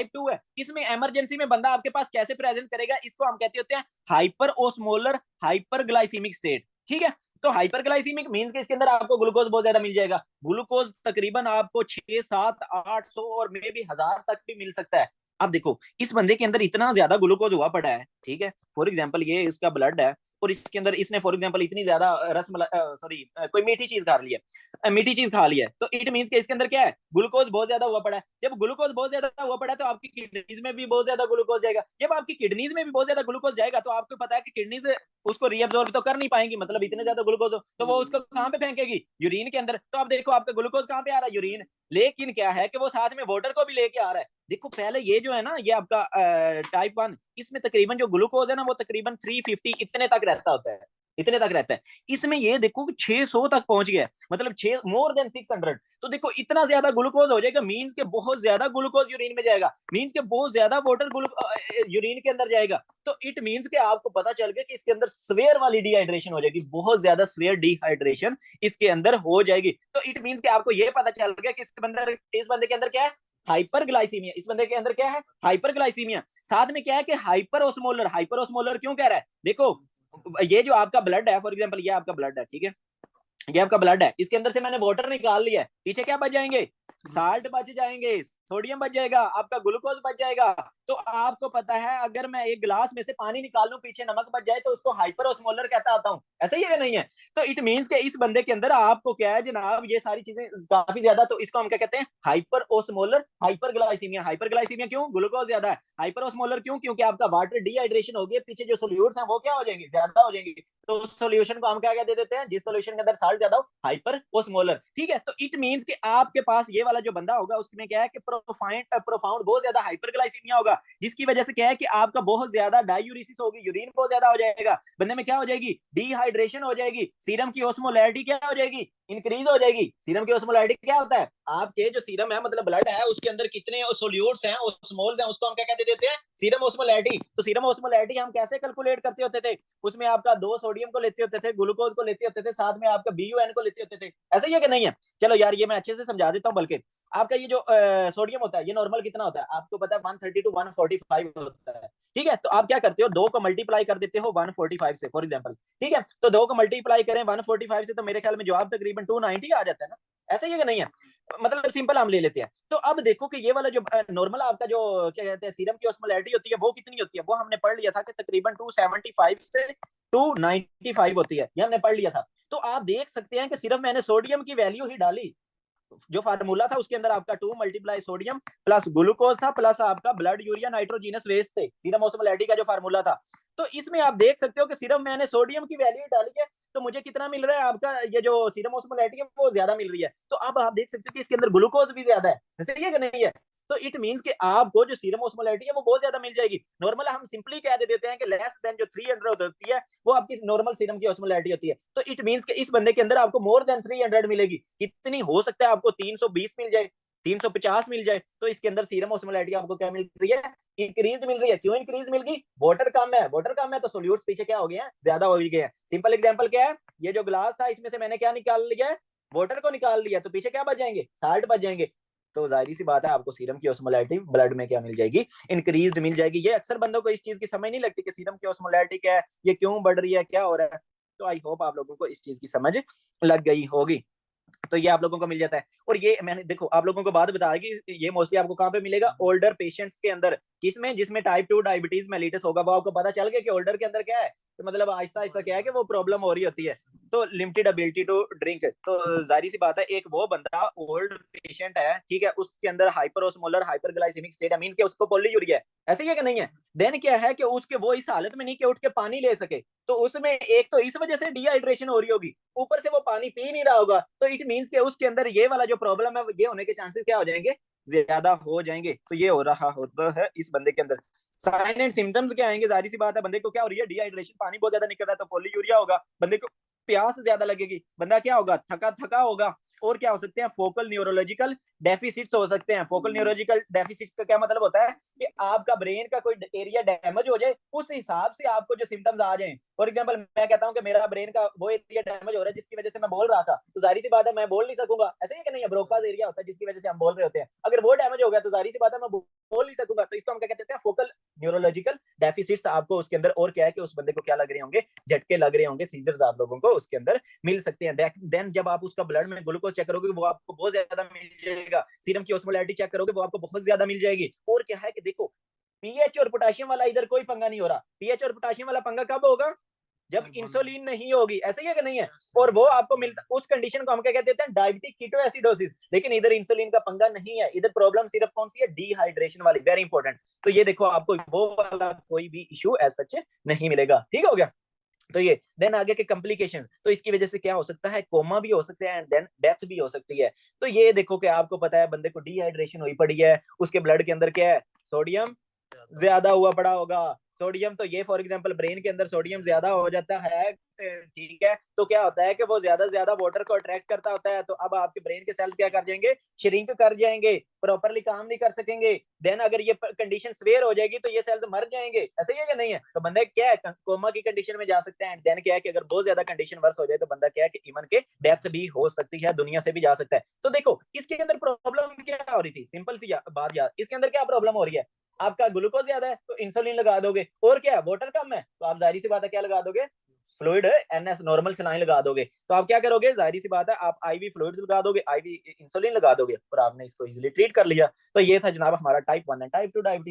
Type 2 है। इसमें emergency में बंदा आपके पास कैसे प्रेजेंट करेगा, इसको हम कहते होते हैं हाइपर ओस्मोलर हाइपरग्लाइसीमिक स्टेट। ठीक है, तो हाइपरग्लाइसीमिक मींस के इसके अंदर आपको ग्लूकोज बहुत ज्यादा मिल जाएगा। ग्लूकोज तकरीबन आपको 6, 7, 800 और मे भी 1000 तक भी मिल सकता है। अब देखो इस बंदे के अंदर इतना ज्यादा ग्लूकोज हुआ पड़ा है, ठीक है, फॉर एग्जाम्पल ये इसका ब्लड है और इसके अंदर इसने फॉर एग्जाम्पल इतनी ज्यादा रस सॉरी कोई मीठी चीज खा ली है, मीठी चीज खा ली है, तो इट मीन्स के इसके अंदर क्या है, ग्लूकोज बहुत ज्यादा हुआ पड़ा है। जब ग्लूकोज बहुत ज्यादा हुआ पड़ा है तो आपकी किडनीज में भी बहुत ज्यादा ग्लूकोज जाएगा। जब आपकी किडनीज में भी बहुत ज्यादा ग्लूकोज जाएगा तो आपको पता है कि किडनी से उसको रीअब्सॉर्ब तो कर नहीं पाएंगी, मतलब इतने ज्यादा ग्लूकोज हो तो वो उसको कहाँ पे फेंकेगी, यूरिन के अंदर। तो आप देखो आपका ग्लूकोज कहाँ पे आ रहा है, यूरिन। लेकिन क्या है कि वो साथ में वाटर को भी लेके आ रहा है। देखो पहले ये जो है ना, ये आपका टाइप 1, इसमें तकरीबन जो ग्लूकोज है ना वो तकरीबन 350 इतने तक रहता होता है, इतने तक रहता है। इसमें ये देखो कि 600 तक पहुंच गया, मतलब 6 मोर देन 600। तो देखो इतना ज्यादा ग्लूकोज हो जाएगा, मीन्स के बहुत ज्यादा ग्लूकोज यूरिन में जाएगा, मीन्स के बहुत ज्यादा वाटर यूरिन के अंदर जाएगा। तो इट मीन्स के आपको पता चल गया कि इसके अंदर स्वेयर वाली डिहाइड्रेशन हो जाएगी, बहुत ज्यादा स्वेयर डिहाइड्रेशन इसके अंदर हो जाएगी। तो इट मीन्स के आपको ये पता चल गया कि इस बंदे के अंदर क्या है, हाइपरग्लाइसीमिया। इस बंदे के अंदर क्या है, हाइपरग्लाइसीमिया। साथ में क्या है कि हाइपर ओस्मोलर। हाइपर ओस्मोलर क्यों कह रहा है, देखो ये जो आपका ब्लड है, फॉर एग्जांपल ये आपका ब्लड है, ठीक है, ये आपका ब्लड है, इसके अंदर से मैंने वाटर निकाल लिया है, पीछे क्या बच जाएंगे, साल्ट बच जाएंगे, सोडियम बच जाएगा, आपका ग्लूकोज बच जाएगा। तो आपको पता है अगर मैं एक गिलास में से पानी निकाल लूं, पीछे नमक बच जाए, तो उसको हाइपर ओस्मोलर कहता आता हूं। ऐसा ही है नहीं है? तो इट मींस के इस बंदे के अंदर आपको क्या है जनाब, ये सारी चीजें काफी ज्यादा, तो इसको हम क्या कहते हैं, हाइपर ओस्मोलर हाइपरग्लाइसीमिया। हाइपरग्लाइसीमिया क्यों, ग्लूकोज ज्यादा है। हाइपर ओस्मोलर क्यों, क्योंकि आपका वाटर डिहाइड्रेशन हो गया, पीछे जो सोल्यूट्स हैं वो क्या हो जाएंगे, ज्यादा हो जाएंगे। तो उस सोल्यूशन को हम क्या कह देते हैं, जिस सोल्यूशन के अंदर साल्ट ज्यादा हो, हाइपर ओस्मोलर। ठीक है, तो इट मींस कि आपके पास ये वाला जो बंदा होगा उसमें क्या है कि प्रोफाउंड बहुत ज्यादा हाइपरग्लाइसीमिया होगा, जिसकी वजह से क्या है कि आपका बहुत ज्यादा डायूरिसिस होगी, यूरिन बहुत ज्यादा हो जाएगा, बंदे में क्या हो जाएगी, डिहाइड्रेशन हो जाएगी, सीरम की ओस्मोलैरिटी क्या हो जाएगी, इंक्रीज हो जाएगी। सीरम की ओस्मोलैरिटी क्या होता है, आपके जो सीरम है मतलब ब्लड है उसके अंदर कितने सोल्यूट्स हैं, ओस्मोल्स हैं, उसको हम क्या कहते देते हैं, सीरम ओस्मोलैरिटी। तो सीरम ओस्मोलैरिटी हम कैसे कैलकुलेट करते होते थे, उसमें आपका 2 सोडियम को लेते होते थे, ग्लूकोज को लेते होते थे, साथ में आपका BUN को लेते होते थे। ऐसा ही है कि नहीं है? चलो यार ये मैं अच्छे से समझा देता हूँ। बल्कि आपका ये जो सोडियम होता है ये नॉर्मल कितना होता है आपको पता है, 130 to 145 होता है। ठीक है, तो आप क्या करते हो, 2 को मल्टीप्लाई कर देते हो 145 से, फॉर एग्जाम्पल। ठीक है, तो 2 को मल्टीप्लाई करें 145 से, तो मेरे ख्याल में जवाब तकरीबन 290 आ जाता है ना। ऐसा ही है कि नहीं है? मतलब सिंपल हम ले लेते हैं। तो अब देखो कि ये वाला जो नॉर्मल आपका जो क्या कहते हैं सीरम की ऑस्मोलैरिटी होती है वो कितनी होती है, वो हमने पढ़ लिया था कि तकरीबन 275 से 295 होती है, ये हमने पढ़ लिया था। तो आप देख सकते हैं कि सिर्फ मैंने सोडियम की वैल्यू ही डाली, जो फार्मूला था उसके अंदर आपका 2 मल्टीप्लाई सोडियम प्लस ग्लूकोज था प्लस आपका ब्लड यूरिया नाइट्रोजीनस रेस थे, सीरम ऑस्मोलैरिटी का जो फार्मूला था। तो इसमें आप देख सकते हो कि सिर्फ मैंने सोडियम की वैल्यू डाली है, तो मुझे कितना मिल रहा है, आपका ये जो सीरम ऑस्मोलैरिटी है वो ज्यादा मिल रही है। तो अब आप देख सकते हो कि इसके अंदर ग्लूकोज भी ज्यादा है, सही है कि नहीं है? तो इट मींस कि आपको जो सीरम ऑस्मोलैरिटी है वो बहुत ज्यादा मिल जाएगी। नॉर्मल हम सिंपली कह देते हैं कि लेस देन जो 300 होती है वो आपकी नॉर्मल सीरम की ऑस्मोलैरिटी होती है। तो इट मींस कि इस बंदे के अंदर आपको मोर देन 300 मिलेगी। कितनी हो सकता है आपको 320 मिल जाए, 350 मिल जाए। तो इसके अंदर सीरम ऑस्मोलैरिटी आपको क्या मिल रही है, इंक्रीज मिल रही है। क्यों इंक्रीज मिल गई, वाटर कम है, वाटर कम है तो सोल्यूट्स पीछे क्या हो गए हैं, ज्यादा हो गए हैं। सिंपल एग्जांपल क्या है, ये जो ग्लास था इसमें से मैंने क्या निकाल लिया है, वाटर को निकाल लिया, तो पीछे क्या बच जाएंगे, साल्ट बच जाएंगे। तो जाहिर सी बात है आपको सीरम की ऑस्मोलैरिटी ब्लड में क्या मिल जाएगी, इंक्रीज मिल जाएगी। ये अक्सर बंदों को इस चीज की समझ नहीं लगती कि सीरम की ऑस्मोलैरिटी क्या है, ये क्यों बढ़ रही है, क्या हो रहा है। तो आई होप आप लोगों को इस चीज की समझ लग गई होगी। तो ये आप लोगों को मिल जाता है। और ये मैंने देखो आप लोगों को बात बताया कि ये मोस्टली आपको कहाँ पे मिलेगा, ओल्डर पेशेंट्स के अंदर। किसमें, जिसमें टाइप 2 डायबिटीज मेलिटस होगा, वो आपको पता चल गया कि ओल्डर के अंदर क्या है, तो मतलब आहिस्ता आहिस्ता क्या है कि वो प्रॉब्लम हो रही होती है। तो लिमिटेड एबिलिटी टू ड्रिंक, तो जाहिर सी बात है एक वो बंदा ओल्ड पेशेंट है, ठीक है, उसके अंदर हाइपरोस्मोलर हाइपरग्लाइसेमिक स्टेट है, मींस के उसको पोलीयूरिया है। ऐसे ही है कि नहीं है? देन क्या है कि उसके वो इस हालत में नहीं कि उठ के पानी ले सके, तो उसमें एक तो इस वजह से डिहाइड्रेशन हो रही होगी, ऊपर से वो पानी पी नहीं रहा होगा। तो इट मींस के उसके अंदर ये वाला जो प्रॉब्लम है ये होने के चांसेस क्या हो जाएंगे, ज्यादा हो जाएंगे। तो ये हो रहा होता है इस बंदे के अंदर। साइन एंड सिम्टम्स क्या आएंगे, जाहिर सी बात है बंदे को क्या हो रही है, डिहाइड्रेशन, पानी बहुत ज्यादा निकल रहा है तो पोलीयूरिया होगा बंदे को। प्यास ज्यादा लगेगी, बंदा क्या होगा, थका थका होगा। और क्या हो सकते हैं, फोकल न्यूरोलॉजिकल डेफिसिट्स हो सकते हैं। फोकल न्यूरोलॉजिकल डेफिसिट्स का क्या मतलब होता है कि आपका ब्रेन का कोई एरिया डैमेज हो जाए, उस हिसाब से आपको जो सिम्टम्स आ जाए। फॉर एग्जांपल मैं कहता हूं कि मेरा ब्रेन का वो एरिया डैमेज हो रहा है जिसकी वजह से मैं बोल रहा था, तो जाहिर सी बात है मैं बोल नहीं सकूंगा, ऐसे ही कि नहीं है, ब्रोकाज एरिया होता है जिसकी वजह से हम बोल रहे होते हैं, अगर वो डैमेज हो गया तो जाहिर सी बात है मैं बोल नहीं सकूंगा। तो इसको हम क्या कहते हैं, फोकल न्यूरोलॉजिकल डेफिसिट्स आपको उसके अंदर, और क्या है कि उस बंदे को क्या लग रहे होंगे, झटके लग रहे होंगे, सीजर्स आप लोगों को उसके अंदर मिल सकते हैं। देन जब आप उसका ब्लड में ग्लूकोज चेक करोगे वो आपको बहुत ज्यादा मिल जाएगा, सीरम की ऑस्मोलैरिटी चेक करोगे वो आपको बहुत ज्यादा मिल जाएगी। और क्या है कि देखो, पीएच और पोटेशियम वाला इधर कोई पंगा नहीं हो रहा, पीएच और पोटेशियम वाला पंगा कब होगा, जब इंसुलिन नहीं होगी, ऐसे ही है कि नहीं है। और वो आपको मिलता, उस कंडीशन को हम क्या कहते हैं, डायबिटिक कीटोएसिडोसिस। लेकिन इधर इंसुलिन का पंगा नहीं है, इधर प्रॉब्लम सिर्फ कौन सी है, डिहाइड्रेशन वाली, वेरी इंपॉर्टेंट। तो ये देखो आपको वो वाला कोई भी इशू ऐसा सच नहीं मिलेगा, ठीक हो गया। तो ये देन आगे के कॉम्प्लिकेशन, तो इसकी वजह से क्या हो सकता है, कोमा भी हो सकता है एंड देन डेथ भी हो सकती है। तो ये देखो कि आपको पता है बंदे को डिहाइड्रेशन हुई पड़ी है, उसके ब्लड के अंदर क्या है, सोडियम ज्यादा हुआ पड़ा होगा। सोडियम तो ये फॉर एग्जांपल ब्रेन के अंदर सोडियम ज्यादा हो जाता है, ठीक है, तो क्या होता है कि वो ज्यादा से ज्यादा वाटर को अट्रैक्ट करता होता है, तो अब आपके ब्रेन के सेल्स क्या कर जाएंगे, श्रिंक कर जाएंगे, प्रॉपरली काम नहीं कर सकेंगे। देन अगर ये कंडीशन स्वेयर हो जाएगी तो ये सेल्स मर जाएंगे, ऐसे ही है कि नहीं है। तो बंदा क्या है, कोमा की कंडीशन में जा सकते हैं। देन क्या है कि अगर बहुत ज्यादा कंडीशन वर्स हो जाए तो बंदा क्या है कि इवन के डेथ भी हो सकती है, दुनिया से भी जा सकता है। तो देखो इसके अंदर प्रॉब्लम क्या हो रही थी, सिंपल सी बात यार, इसके अंदर क्या प्रॉब्लम हो रही है, आपका ग्लूकोज ज्यादा है तो इंसुलिन लगा दोगे, और क्या वाटर कम है तो आप जाहिर सी बात है क्या लगा दोगे, फ्लूइड एनएस नॉर्मल सलाइन लगा दोगे। तो आप क्या करोगे, जाहिर सी बात है आप आईवी फ्लूइड्स लगा दोगे, आईवी इंसुलिन लगा दोगे, और आपने इसको इजीली ट्रीट कर लिया। तो ये था जनाब हमारा टाइप 1 एंड टाइप 2 डायबिटीज।